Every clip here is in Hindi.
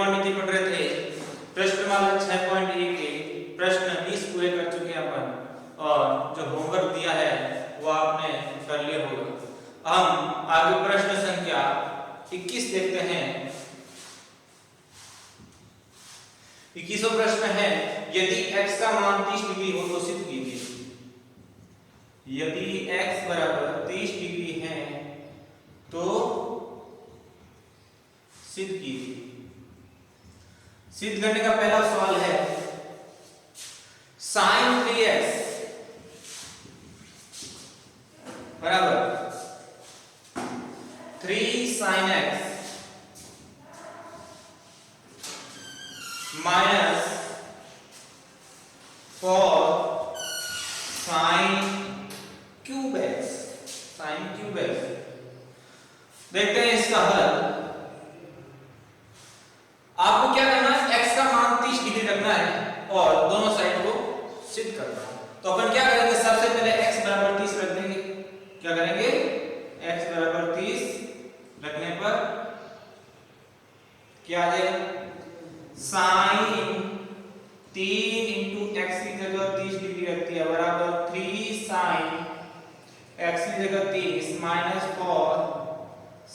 त्रिकोणमिति पढ़ रहे थे, प्रश्नमाला 6.1 के प्रश्न 20 पूरे कर चुके हैं अपन और जो होमवर्क दिया है वो आपने कर लिया होगा। हम आगे प्रश्न संख्या 21 देखते हैं। 21वां प्रश्न है, यदि x का मान 30 डिग्री हो तो सिद्ध कीजिए। यदि x बराबर 30 डिग्री है तो सिद्ध कीजिए। सिद्ध करने का पहला सवाल है sin 3x बराबर 3 sin x minus 4 sin cube x। sin cube x देखते हैं इसका हल। आपको क्या करना है, x का मान 30 डिग्री रखना है और दोनों साइड को सिद्ध करना है। तो अपन क्या करेंगे, सबसे पहले x बराबर 30 रख देंगे। क्या करेंगे, x बराबर 30 रखने पर क्या आ जाएगा, sin 3 इंटू x की जगह 30 डिग्री रखती है बराबर 3 sin x की जगह 30 माइनस 4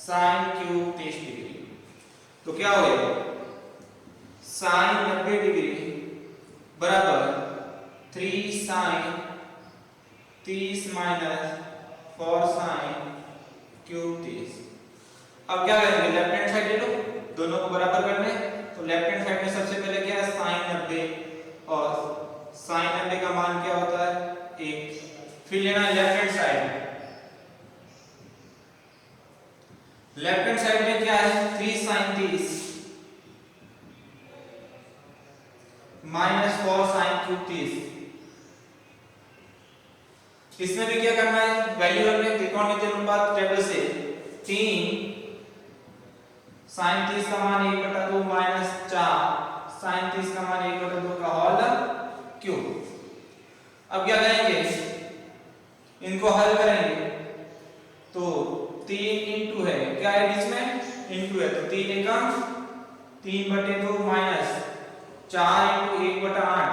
sin क्यूब 30 डिग्री। तो क्या होगा, sin 90 डिग्री बराबर 3 sin 30 माइनस 4 sin क्यूब 30। अब क्या करेंगे, लेफ्ट हैंड साइड ले लो, दोनों को बराबर करने। तो लेफ्ट हैंड साइड में सबसे पहले क्या है, sin 90 और sin 90 का मान क्या होता है 1। फिर लेना है left hand side. Left hand side में क्या है, 3 sin 30 माइनस 4 sin क्यूब 30। इसमें भी क्या करना है, वैल्यू रखने त्रिकोणमितीय अनुपात टेबल से 3 sin 30 का मान 1/2 माइनस 4 sin 30 का मान 1/2 का होल क्यूब। अब क्या करेंगे, इनको हल करेंगे तो 3 इंटू है, क्या है बीच में इंटू है, तो 3 एकम 3/2 माइनस 4 इंटू 1/8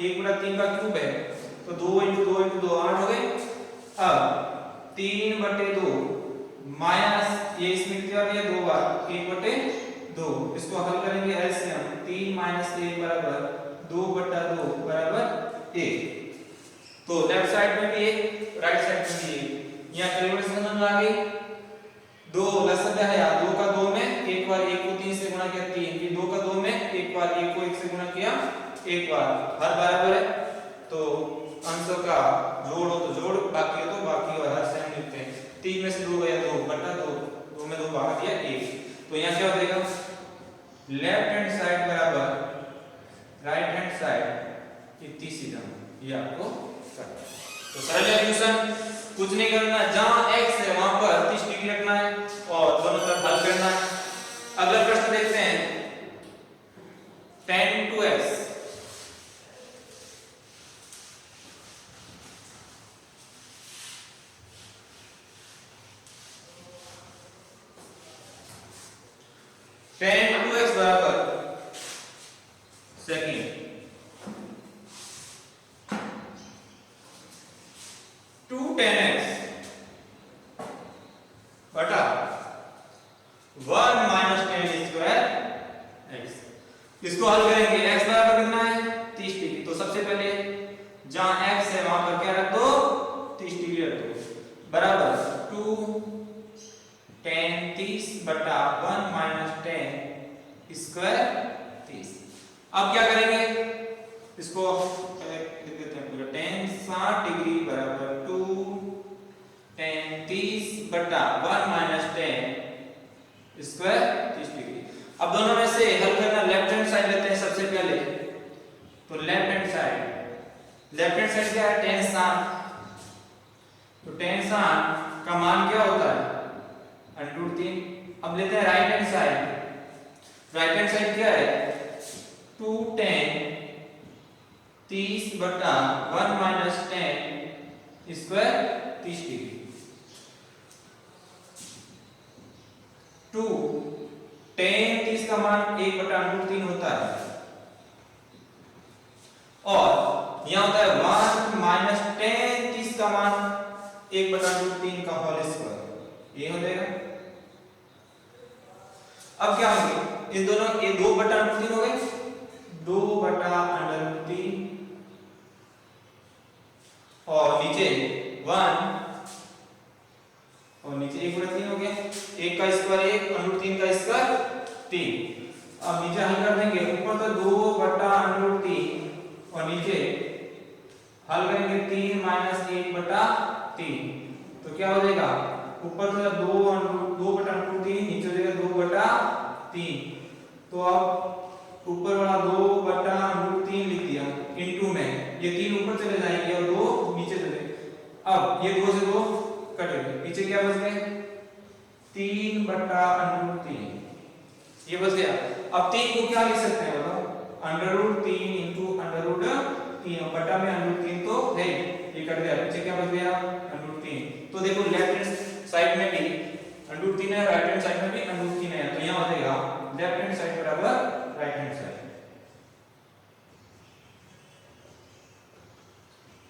1/3 का क्यूब है, तो 2 इंटू 2 इंटू 2 8 हो गए। अब 3/2 माइनस ये इसमें कितना आ गया 2 बार 1/2, इसको हल करेंगे एलसीएम 3 माइनस 1 बराबर 2/2 बराबर 1। तो लेफ्ट साइड में भी 1 राइट साइड में भी 1। यहां कैलकुलेशन समझ में आ गई। 2 लसद है, 2 का 2 में एक बार 1 को 3 से गुणा किया 3, फिर 2 का 2 में एक बार 1 को 1 से गुणा किया एक बार, हर बराबर है तो अंशों का जोड़ हो तो जोड़, बाकी हो तो बाकी, और हर सेम लिखते हैं। 3 में से 2 गया 2/2, 2 में 2 भाग दिया 1। तो यहां क्या हो जाएगा, लेफ्ट हैंड साइड बराबर राइट हैंड साइड इतनी सीधा, ये आपको करना है। तो सरल सॉल्यूशन कुछ नहीं करना, जहां x है वहां पर 30 डिग्री रखना है और दोनों तरफ हल करना है। अगला प्रश्न देखते हैं, tan 2x tan 2x बराबर सेकंड 2 tan x बटा 1 माइनस tan स्क्वायर x। इसको हल करेंगे, x बराबर कितना है 30 डिग्री, तो सबसे पहले जहां x है वहां पर क्या रख दो 30 डिग्री रख दो, बराबर 2 tan 30 बटा 1 माइनस tan स्क्वायर 30। अब क्या करेंगे, इसको लिख देते हैं पूरा, tan 60 डिग्री बराबर 2 tan 30 बटा 1 माइनस tan स्क्वायर 30 डिग्री। अब दोनों में से हल करना, लेफ्ट हैंड साइड लेते हैं सबसे पहले। तो लेफ्ट हैंड साइड क्या है tan 60, तो tan 60 का मान क्या होता है √3। अब लेते हैं right hand side. Right hand side क्या है 2 tan 30 बटा 1 minus tan square 30 degree. 2 tan 30 30 का मान 1/√3 होता है और यहाँ होता है 1 माइनस tan 30 का मान 1/√3 का होल स्क्वायर, ये हो जाएगा। अब क्या होंगे इन दोनों, ये 2/√3 हो गए, 2/√3 और नीचे 1 और नीचे 1/3 हो गया, 1 का स्क्वायर 1 √3 का स्क्वायर 3। अब नीचे हल कर देंगे, ऊपर तो 2/√3 और नीचे हल करेंगे 3 माइनस 1/3, तो क्या हो जाएगा ऊपर तो 2/√3 नीचे हो जाएगा 2/3। तो अब ऊपर वाला 2/√3 लिख दिया इनटू में, ये 3 ऊपर चले जाएंगे और 2 नीचे चले। अब ये 2 से 2 कट गए, पीछे क्या बच गए 3/√3, ये बच गया। अब 3 को क्या लिख सकते हैं बताओ, √3 इंटू √3 और बटा में √3 तो है, ये कट गया, पीछे क्या बच गया √3। तो देखो लेफ्ट हैंड साइड में भी √3 है, राइट हैंड साइड में भी √3 है, तो यहां हो जाएगा लेफ्ट हैंड साइड बराबर राइट हैंड साइड।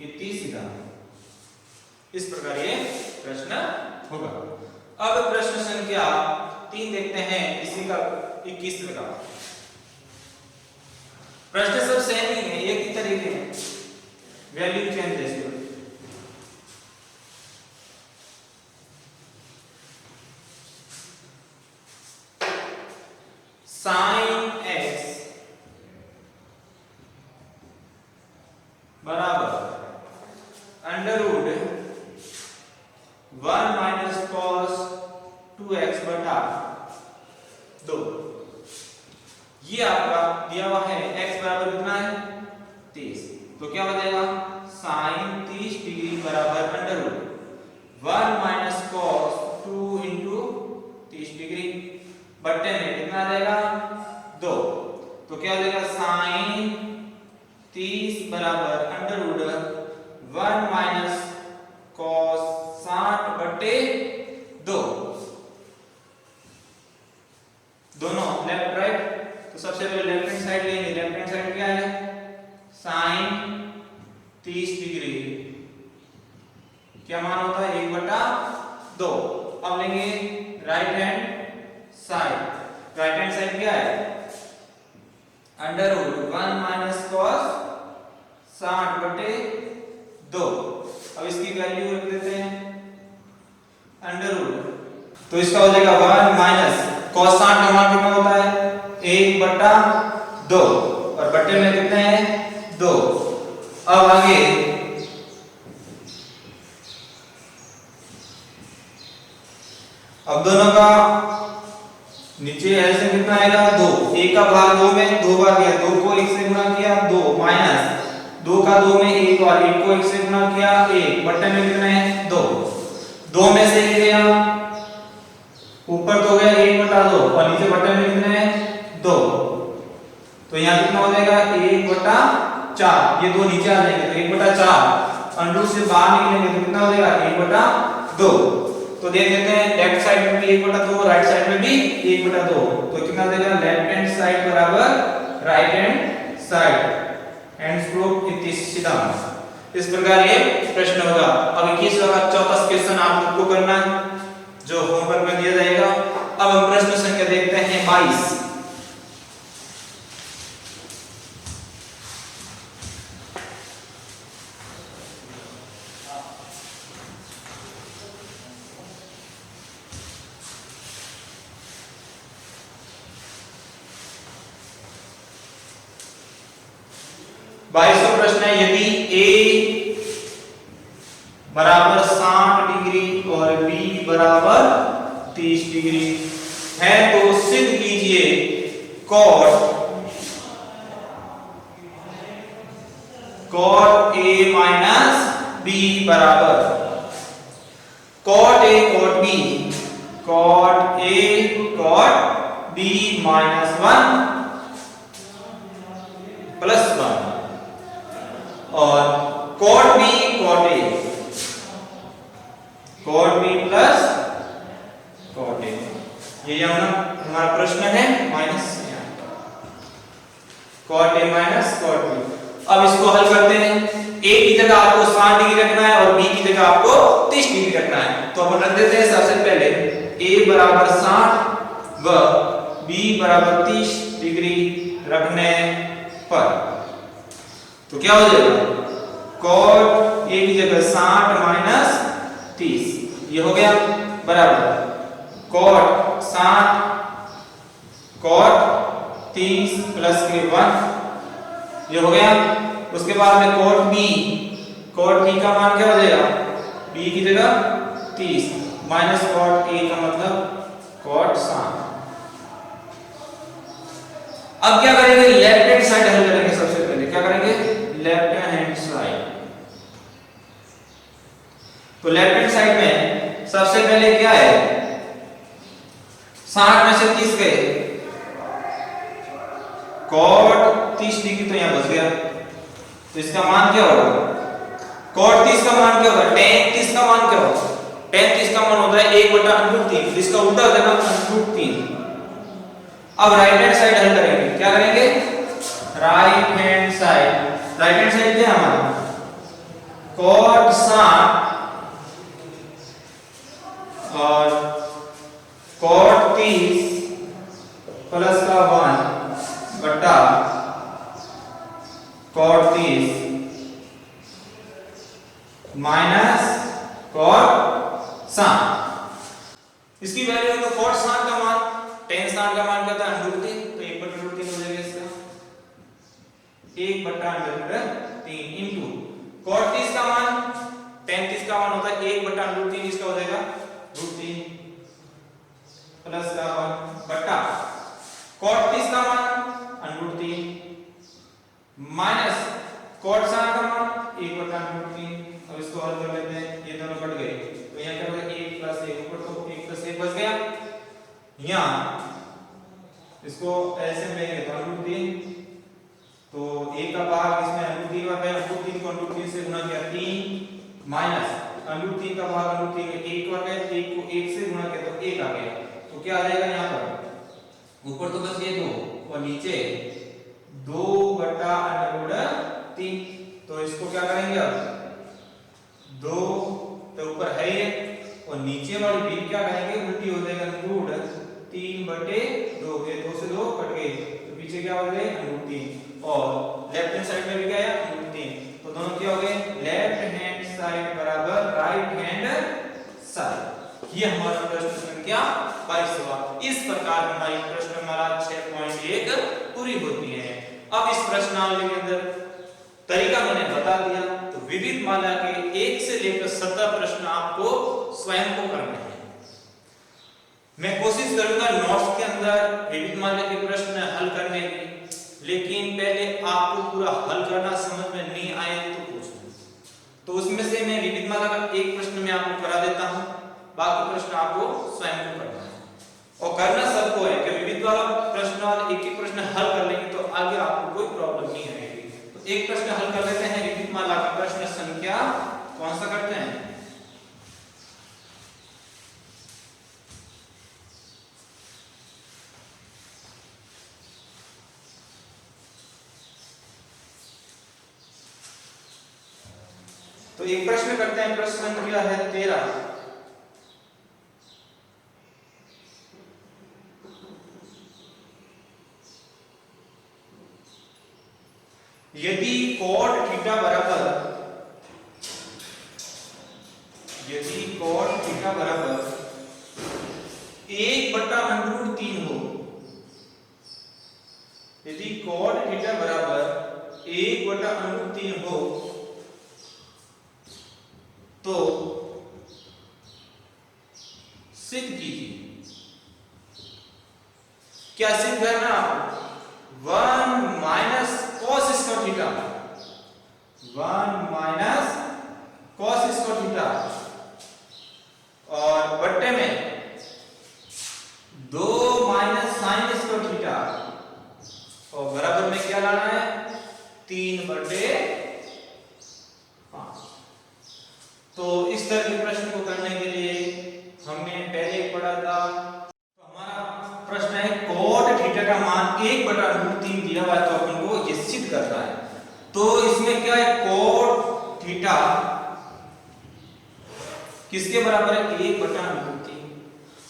इतनी सीधा, इस प्रकार ये प्रश्न होगा। अब प्रश्न संख्या 3 देखते हैं, इसी का 21 का प्रश्न सब सेम ही है, एक ही तरीके हैं, वैल्यू चेंज जैसे sin x बराबर √1 माइनस cos 2x बटा 2, ये आपका दिया हुआ है x बराबर कितना है 30, तो क्या हो जाएगा sin 30 डिग्री बराबर √1 माइनस cos 2 इंटू 30 डिग्री बट्टे में कितना आ जाएगा 2, तो क्या हो जाएगा sin 30 बराबर √1 माइनस cos 60 बट्टे 2, दोनों लेफ्ट राइट। तो सबसे पहले लेफ्ट हैंड साइड लेंगे, लेफ्ट हैंड साइड क्या है sin 30 डिग्री क्या मान होता है 1/2। अब लेंगे right hand side, right hand side क्या है √1 माइनस cos 60 बटे 2। अब इसकी वैल्यू रख देते हैं √ तो इसका हो जाएगा 1 माइनस cos 60 का मान कितना होता है 1/2 और बट्टे में कितने हैं 2। अब आगे अब दोनों का नीचे ऐसे कितना आएगा 2, 1 का भाग 2 में 2 बार दिया, 2 को 1 से गुणा किया 2 माइनस 2 का 2 में 1 और 1 को 1 से गुणा किया 1, बट्टे में कितने हैं 2, 2 में से 1 गया ऊपर तो गया 1/2 और नीचे बट्टे में कितने हैं 2, तो यहाँ कितना हो जाएगा 1/4, ये 2 नीचे आ जाएंगे तो 1/4 अंडर से बाहर निकलेंगे तो कितना हो जाएगा 1/2। तो देख लेते हैं लेफ्ट साइड में भी 1/2, राइट साइड में भी 1/2, तो कितना देगा लेफ्ट हैंड साइड बराबर right hand side. And proof इतनी सीधा, इस प्रकार ये प्रश्न होगा। अब 21 का चौथा क्वेश्चन आप लोग को करना है जो होमवर्क में दिया जाएगा। अब हम प्रश्न संख्या देखते हैं 22। प्रश्न है यदि a बराबर 60 डिग्री और b बराबर 30 डिग्री है तो सिद्ध कीजिए cot a माइनस b बराबर cot a cot b cot b minus 1 plus 1 और cot b cot a plus cot a ये हमारा प्रश्न है minus cot a minus cot b। अब इसको हल करते हैं। a की जगह आपको 60 डिग्री रखना है और b की जगह आपको 30 डिग्री रखना है। तो अपन रख देते हैं सबसे पहले a बराबर 60 व b बराबर 30 डिग्री रखने पर तो क्या हो जाएगा, cot a की जगह 60 माइनस 30 ये हो गया बराबर cot 60 cot 30 प्लस के 1 ये हो गया। उसके बाद में cot b का मान क्या हो जाएगा, b की जगह 30 माइनस cot a का मतलब cot 60। अब क्या करेंगे, लेफ्ट हैंड साइड हल करेंगे। सबसे पहले क्या करेंगे, लेफ्ट हैंड साइड। तो लेफ्ट हैंड साइड में सबसे पहले क्या है, 60 में से 30 गए, cot 30 डिग्री तो यहां बच गया। तो इसका मान क्या होगा, cot 30 का मान क्या होगा, tan 30 का मान क्या होगा, tan 30 का मान होता है 1/√3। इसका उल्टा हो जाएगा √3। अब राइट हैंड साइड हल करेंगे। क्या करेंगे, right hand side. Right hand side क्या है हमारा, cot 60 और cot 30 प्लस का 1 बटा cot 30 माइनस cot 60। इसकी वैल्यू है तो cot 60 का मान, tan 60 का मान क्या था √3, तो 1/√3 हो जाएगा इसका 1/√3 इनटू cot 30 का मान, tan 30 का मान होता है 1/√3, इसका हो जाएगा √3 प्लस का 1 बटा cot 30 का मान √3 माइनस cot 60 का मान 1/√3। अब इसको हल कर लेते हैं, ये दोनों कट गए तो यहां क्या होगा 1 + 1 ऊपर तो 1 + 1 बच गया। यहां इसको ऐसे में लेंगे तो √3, तो 1 का भाग इसमें √3 आ गया, √3 को √3 से गुणा किया 3 माइनस √3 का भाग √3 में 1 आ गया, 1 को 1 से गुणा किया तो 1 आ गया। तो क्या आ जाएगा यहां पर, ऊपर तो बस ये 2 और नीचे 2/√3। तो इसको क्या करेंगे, अब 2 तो ऊपर है ये और नीचे वाली भी क्या करेंगे, उल्टी हो जाएगा √3/2। ये 2 से 2 कट गए तो पीछे क्या हो गए √3 और लेफ्ट हैंड साइड में भी क्या है √3। तो दोनों क्या हो गए, लेफ्ट हैंड साइड बराबर राइट हैंड साइड। ये हमारा प्रश्न संख्या 22वां। इस प्रकार हमारी प्रश्नमाला 6.1 पूरी होती है। अब इस प्रश्नावली के अंदर तरीका मैंने बता दिया, तो विविध माला के 1 से लेकर 17 प्रश्न आपको स्वयं को करने हैं। मैं कोशिश करूंगा नोट्स के अंदर विविध माला के प्रश्न हल करने की, लेकिन पहले आपको पूरा हल करना समझ में नहीं आए तो पूछना। तो उसमें से मैं विविध माला का एक प्रश्न मैं आपको करा देता हूं, बाकी प्रश्न आपको स्वयं को करना है और करना सबको है कि विविध वाला प्रश्न और एक एक प्रश्न हल कर लेंगे तो आगे आपको कोई प्रॉब्लम नहीं आएगी। तो एक प्रश्न हल कर लेते हैं, विविध माला का प्रश्न संख्या कौन सा करते हैं, तो एक प्रश्न करते हैं, प्रश्न संख्या है 13। यदि cot थीटा बराबर 1/√3 हो, यदि cot थीटा बराबर 1/√3 हो तो सिद्ध कीजिए। क्या सिद्ध करना, 1 minus cos square theta, 1 minus cos square theta और बट्टे में 2 माइनस sin स्क्वायर थीटा और बराबर में क्या लाना है 3/5। तो इस तरह के प्रश्न को करने के लिए हमने पहले पढ़ा था, तो हमारा का मान 1/√3 दिया हुआ है, तो अपन को ये सिद्ध करना है। तो इसमें क्या है, cot थीटा किसके बराबर है, 1/√3।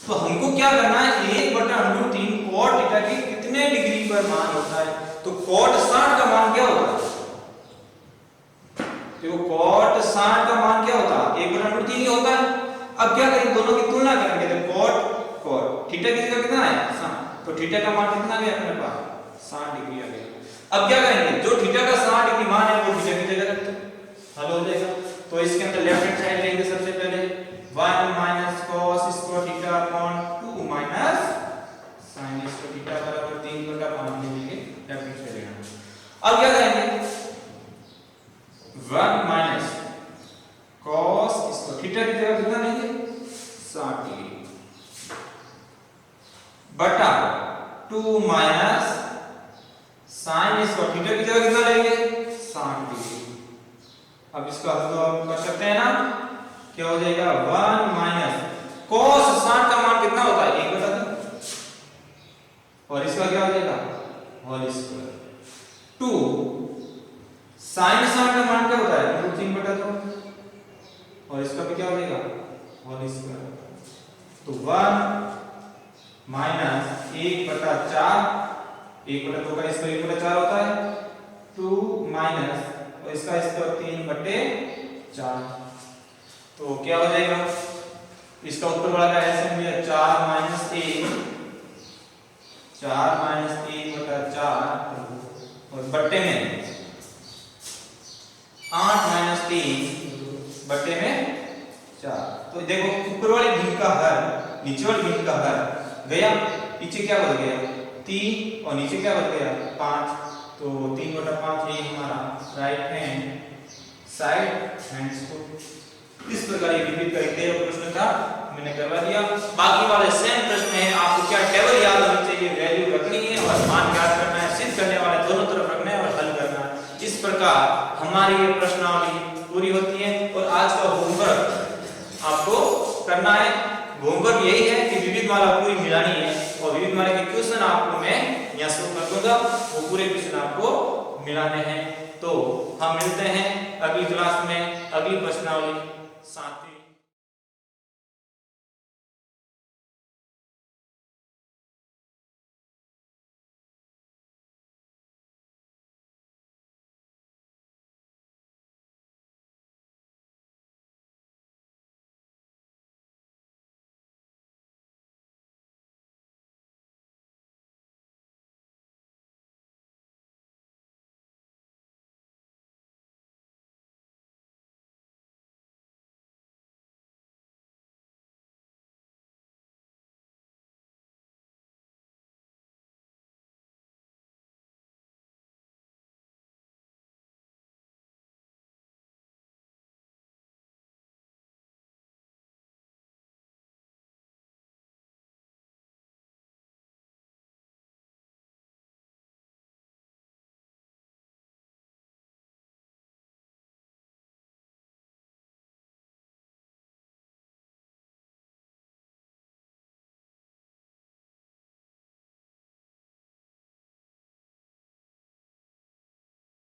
तो हमको क्या करना है, 1/√3 cot थीटा की कितने डिग्री पर मान होता है। तो cot 60 का मान क्या होता है, देखो cot 60 का मान क्या होता है, 1/√3 ही होता है। अब क्या करें, दोनों की तुलना करेंगे। तो cot थीटा की जगह कितना है 60, तो थीटा का मान कितना गया अपने पास, 60 डिग्री आ गया। अब क्या करेंगे, जो थीटा का 60 डिग्री मान है वो थीटा की जगह रखते हैं, हल हो जाएगा। तो इसके अंदर लेफ्ट हैंड साइड लेंगे सबसे पहले 1 - cos square theta upon 2 minus sin square theta बराबर 3/5 लेंगे, लेफ्ट हैंड साइड लेना। अब क्या करेंगे, 1 - cos स्क्वायर थीटा की जगह कितना लेंगे, 60 डिग्री बटा 2 माइनस sin स्क्वायर थीटा की जगह कितना लेंगे, 60 डिग्री। अब इसका हल तो आप कर सकते हैं ना, क्या हो जाएगा, 1 माइनस cos 60 का मान कितना होता है, 1/3, और इसका क्या हो जाएगा, होल स्क्वायर 2 sin 60 का मान क्या होता है, √3/2, और इसका भी क्या हो जाएगा, होल स्क्वायर। तो 1 माइनस 1/4, 1/2 का स्क्वायर 1/4 होता है, 2 माइनस और इसका स्क्वायर 3/4। तो क्या हो जाएगा, इसका उत्तर वाला का एलसीएम लिया 4 - 1, 4 - 1/4 और बट्टे में 8 - 3 बट्टे में 4। तो देखो ऊपर वाली भिन्न का हर नीचे वाली भिन्न का हर गया, पीछे क्या बच गया, 3 और नीचे क्या बच गया, 5। तो 3/5 ये हमारा राइट हैंड साइड हैंड्स को इस प्रकार ये रिपीट करके प्रश्न था मैंने करवा दिया। बाकी वाले सेम प्रश्न है, आपको क्या टेबल याद होनी चाहिए, वैल्यू रखनी है और मान ज्ञात करना है, सिद्ध करने वाले दोनों तरफ रखना है और हल करना है। इस प्रकार हमारी ये प्रश्नावली पूरी होती है। और आज का होमवर्क आपको करना है, होमवर्क यही है कि विविध माला पूरी मिलानी है और विविध माला के क्वेश्चन आपको मैं यहाँ शुरू कर दूंगा, वो पूरे क्वेश्चन आपको मिलाने हैं। तो हम मिलते हैं अगली क्लास में अगली प्रश्नावली साथ ही।